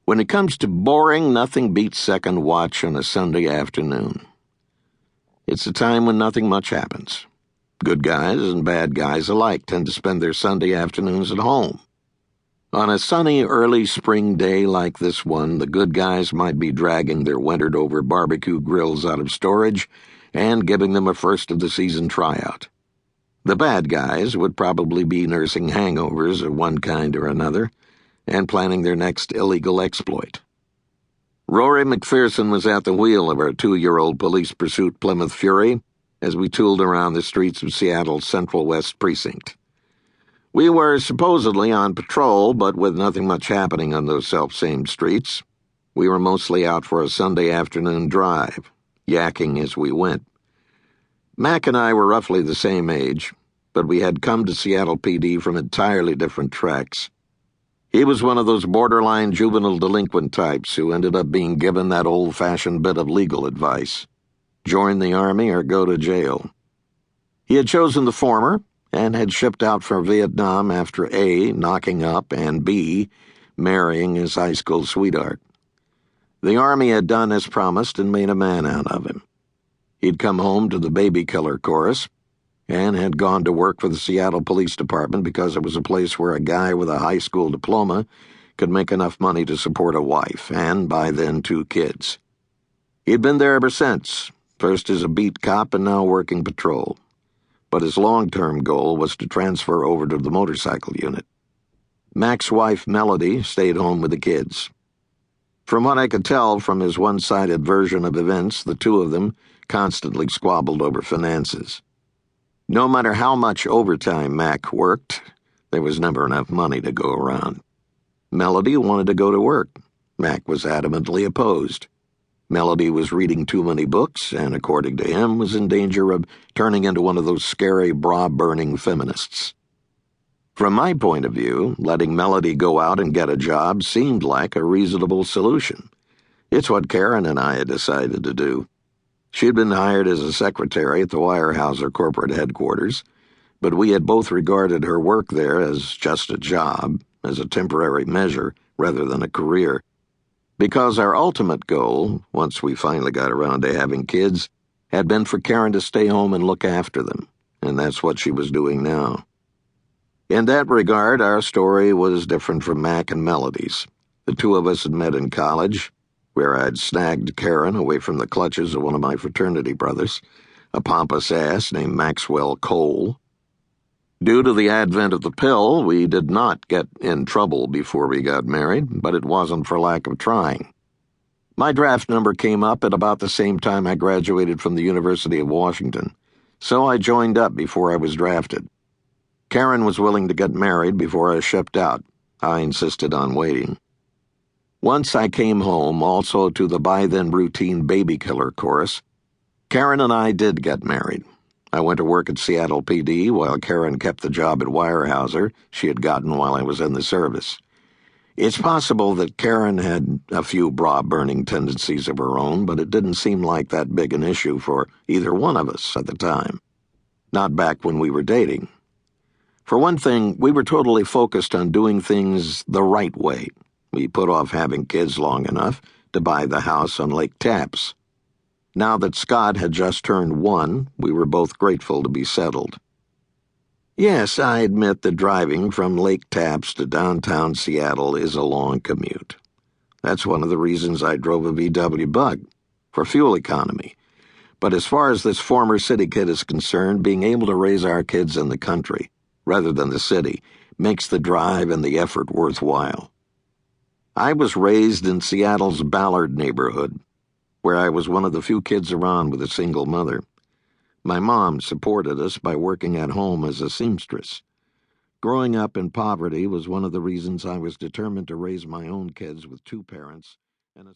When it comes to boring, nothing beats second watch on a Sunday afternoon. It's a time when nothing much happens. Good guys and bad guys alike tend to spend their Sunday afternoons at home. On a sunny early spring day like this one, the good guys might be dragging their wintered-over barbecue grills out of storage and giving them a first-of-the-season tryout. The bad guys would probably be nursing hangovers of one kind or another and planning their next illegal exploit. Rory McPherson was at the wheel of our 2-year-old police pursuit Plymouth Fury as we tooled around the streets of Seattle's Central West Precinct. We were supposedly on patrol, but with nothing much happening on those self-same streets. We were mostly out for a Sunday afternoon drive, yakking as we went. Mac and I were roughly the same age, but we had come to Seattle PD from entirely different tracks. He was one of those borderline juvenile delinquent types who ended up being given that old-fashioned bit of legal advice: join the Army or go to jail. He had chosen the former and had shipped out for Vietnam after A, knocking up, and B, marrying his high school sweetheart. The Army had done as promised and made a man out of him. He'd come home to the baby killer chorus and had gone to work for the Seattle Police Department because it was a place where a guy with a high school diploma could make enough money to support a wife and, by then, 2 kids. He'd been there ever since, first as a beat cop and now working patrol. But his long-term goal was to transfer over to the motorcycle unit. Mac's wife, Melody, stayed home with the kids. From what I could tell from his one-sided version of events, the two of them constantly squabbled over finances. No matter how much overtime Mac worked, there was never enough money to go around. Melody wanted to go to work. Mac was adamantly opposed. Melody was reading too many books and, according to him, was in danger of turning into one of those scary bra-burning feminists. From my point of view, letting Melody go out and get a job seemed like a reasonable solution. It's what Karen and I had decided to do. She'd been hired as a secretary at the Weyerhaeuser corporate headquarters, but we had both regarded her work there as just a job, as a temporary measure rather than a career, because our ultimate goal, once we finally got around to having kids, had been for Karen to stay home and look after them, and that's what she was doing now. In that regard, our story was different from Mac and Melody's. The two of us had met in college, where I'd snagged Karen away from the clutches of one of my fraternity brothers, a pompous ass named Maxwell Cole. Due to the advent of the pill, we did not get in trouble before we got married, but it wasn't for lack of trying. My draft number came up at about the same time I graduated from the University of Washington, so I joined up before I was drafted. Karen was willing to get married before I shipped out. I insisted on waiting. Once I came home, also to the by-then routine baby killer chorus, Karen and I did get married. I went to work at Seattle PD while Karen kept the job at Weyerhaeuser she had gotten while I was in the service. It's possible that Karen had a few bra-burning tendencies of her own, but it didn't seem like that big an issue for either one of us at the time. Not back when we were dating. For one thing, we were totally focused on doing things the right way. We put off having kids long enough to buy the house on Lake Tapps. Now that Scott had just turned 1, we were both grateful to be settled. Yes, I admit that driving from Lake Tapps to downtown Seattle is a long commute. That's one of the reasons I drove a VW Bug, for fuel economy. But as far as this former city kid is concerned, being able to raise our kids in the country, rather than the city, makes the drive and the effort worthwhile. I was raised in Seattle's Ballard neighborhood, where I was one of the few kids around with a single mother. My mom supported us by working at home as a seamstress. Growing up in poverty was one of the reasons I was determined to raise my own kids with 2 parents and a